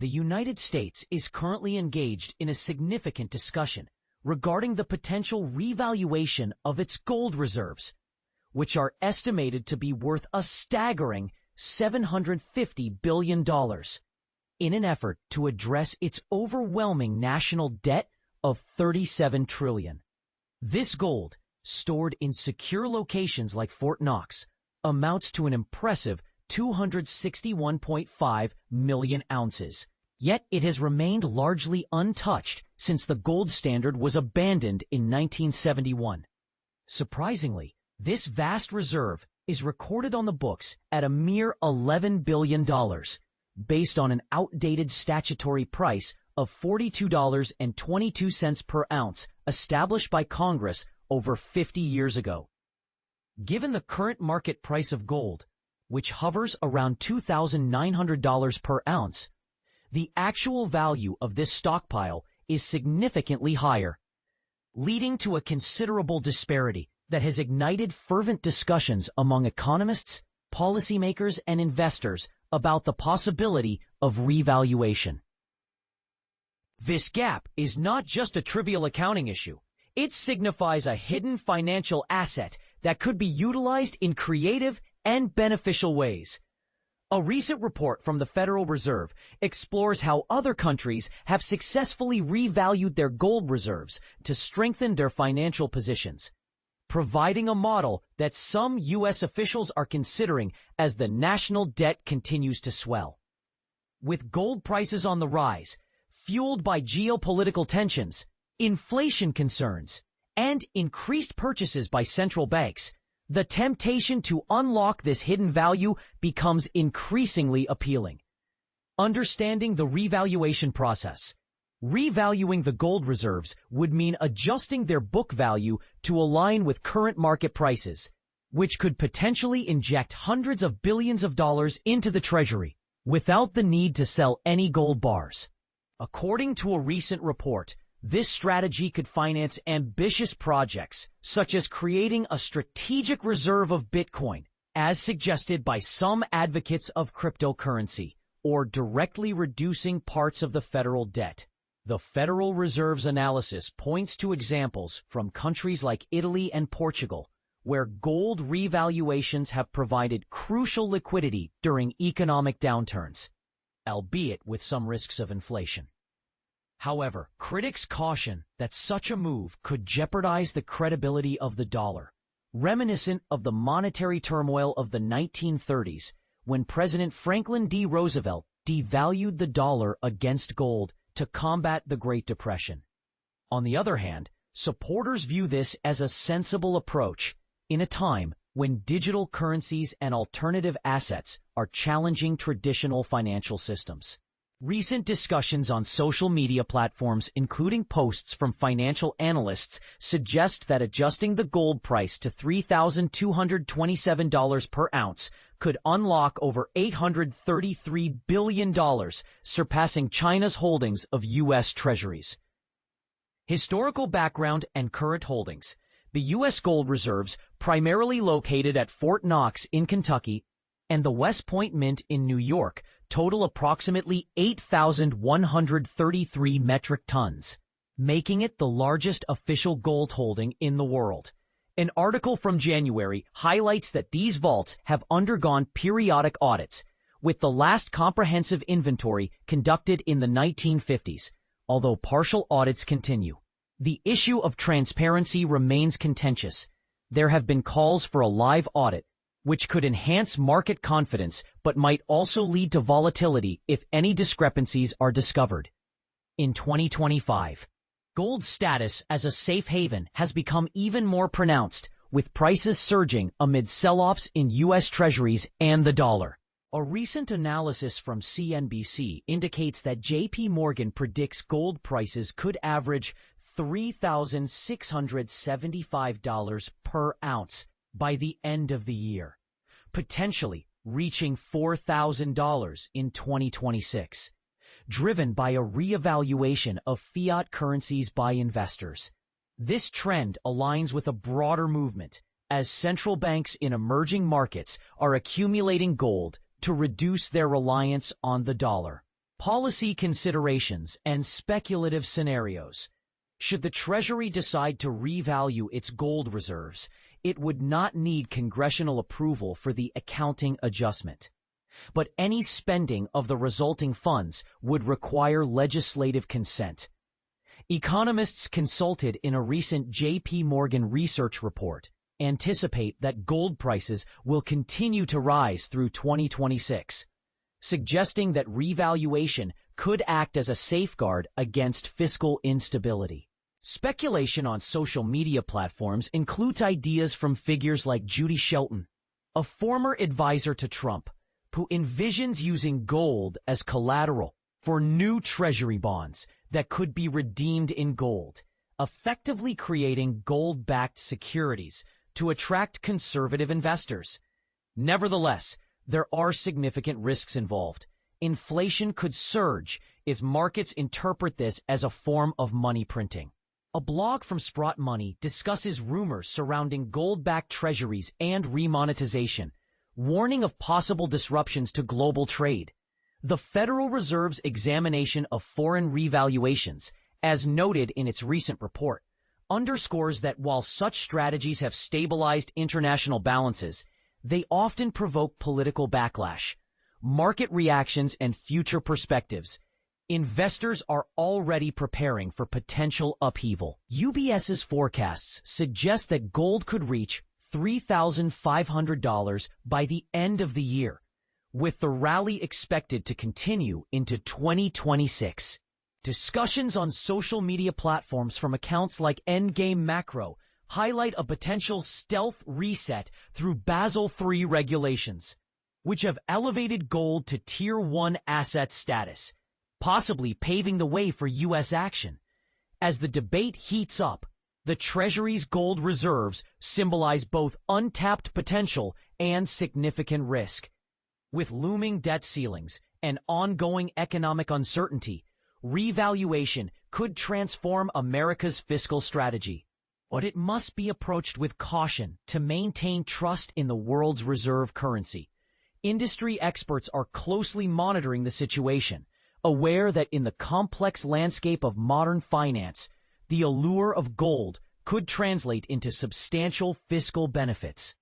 The United States is currently engaged in a significant discussion regarding the potential revaluation of its gold reserves, which are estimated to be worth a staggering $750 billion, in an effort to address its overwhelming national debt of $37 trillion. This gold, stored in secure locations like Fort Knox, amounts to an impressive 261.5 million ounces. Yet it has remained largely untouched since the gold standard was abandoned in 1971. Surprisingly, this vast reserve is recorded on the books at a mere $11 billion, based on an outdated statutory price of $42.22 per ounce established by Congress over 50 years ago. Given the current market price of gold, which hovers around $2,900 per ounce, the actual value of this stockpile is significantly higher, leading to a considerable disparity that has ignited fervent discussions among economists, policymakers, and investors about the possibility of revaluation. This gap is not just a trivial accounting issue. It signifies a hidden financial asset that could be utilized in creative and beneficial ways. A recent report from the Federal Reserve explores how other countries have successfully revalued their gold reserves to strengthen their financial positions, providing a model that some U.S. officials are considering as the national debt continues to swell. With gold prices on the rise, fueled by geopolitical tensions, inflation concerns, and increased purchases by central banks, the temptation to unlock this hidden value becomes increasingly appealing. Understanding the revaluation process. Revaluing the gold reserves would mean adjusting their book value to align with current market prices, which could potentially inject hundreds of billions of dollars into the Treasury without the need to sell any gold bars. According to a recent report, this strategy could finance ambitious projects, such as creating a strategic reserve of Bitcoin, as suggested by some advocates of cryptocurrency, or directly reducing parts of the federal debt. The Federal Reserve's analysis points to examples from countries like Italy and Portugal, where gold revaluations have provided crucial liquidity during economic downturns, albeit with some risks of inflation. However, critics caution that such a move could jeopardize the credibility of the dollar, reminiscent of the monetary turmoil of the 1930s, when President Franklin D. Roosevelt devalued the dollar against gold to combat the Great Depression. On the other hand, supporters view this as a sensible approach in a time when digital currencies and alternative assets are challenging traditional financial systems. Recent discussions on social media platforms, including posts from financial analysts, suggest that adjusting the gold price to $3,227 per ounce could unlock over $833 billion, surpassing China's holdings of US Treasuries. Historical background and current holdings. The U.S. gold reserves, primarily located at Fort Knox in Kentucky and the West Point Mint in New York, total approximately 8,133 metric tons, making it the largest official gold holding in the world. An article from January highlights that these vaults have undergone periodic audits, with the last comprehensive inventory conducted in the 1950s, although partial audits continue. The issue of transparency remains contentious. There have been calls for a live audit, which could enhance market confidence but might also lead to volatility if any discrepancies are discovered. In 2025, gold's status as a safe haven has become even more pronounced, with prices surging amid sell-offs in U.S. Treasuries and the dollar. A recent analysis from CNBC indicates that J.P. Morgan predicts gold prices could average $3,675 per ounce by the end of the year, potentially reaching $4,000 in 2026, driven by a reevaluation of fiat currencies by investors. This trend aligns with a broader movement, as central banks in emerging markets are accumulating gold to reduce their reliance on the dollar. Policy considerations and speculative scenarios. Should the Treasury decide to revalue its gold reserves, it would not need congressional approval for the accounting adjustment. But any spending of the resulting funds would require legislative consent. Economists consulted in a recent J.P. Morgan research report anticipate that gold prices will continue to rise through 2026, suggesting that revaluation could act as a safeguard against fiscal instability. Speculation on social media platforms includes ideas from figures like Judy Shelton, a former advisor to Trump, who envisions using gold as collateral for new Treasury bonds that could be redeemed in gold, effectively creating gold-backed securities to attract conservative investors. Nevertheless, there are significant risks involved. Inflation could surge if markets interpret this as a form of money printing. A blog from Sprott Money discusses rumors surrounding gold-backed treasuries and remonetization, warning of possible disruptions to global trade. The Federal Reserve's examination of foreign revaluations, as noted in its recent report, underscores that while such strategies have stabilized international balances, they often provoke political backlash, market reactions, and future perspectives. Investors are already preparing for potential upheaval. UBS's forecasts suggest that gold could reach $3,500 by the end of the year, with the rally expected to continue into 2026. Discussions on social media platforms from accounts like Endgame Macro highlight a potential stealth reset through Basel III regulations, which have elevated gold to Tier 1 asset status, possibly paving the way for U.S. action. As the debate heats up, the Treasury's gold reserves symbolize both untapped potential and significant risk. With looming debt ceilings and ongoing economic uncertainty, revaluation could transform America's fiscal strategy. But it must be approached with caution to maintain trust in the world's reserve currency. Industry experts are closely monitoring the situation, aware that in the complex landscape of modern finance, the allure of gold could translate into substantial fiscal benefits.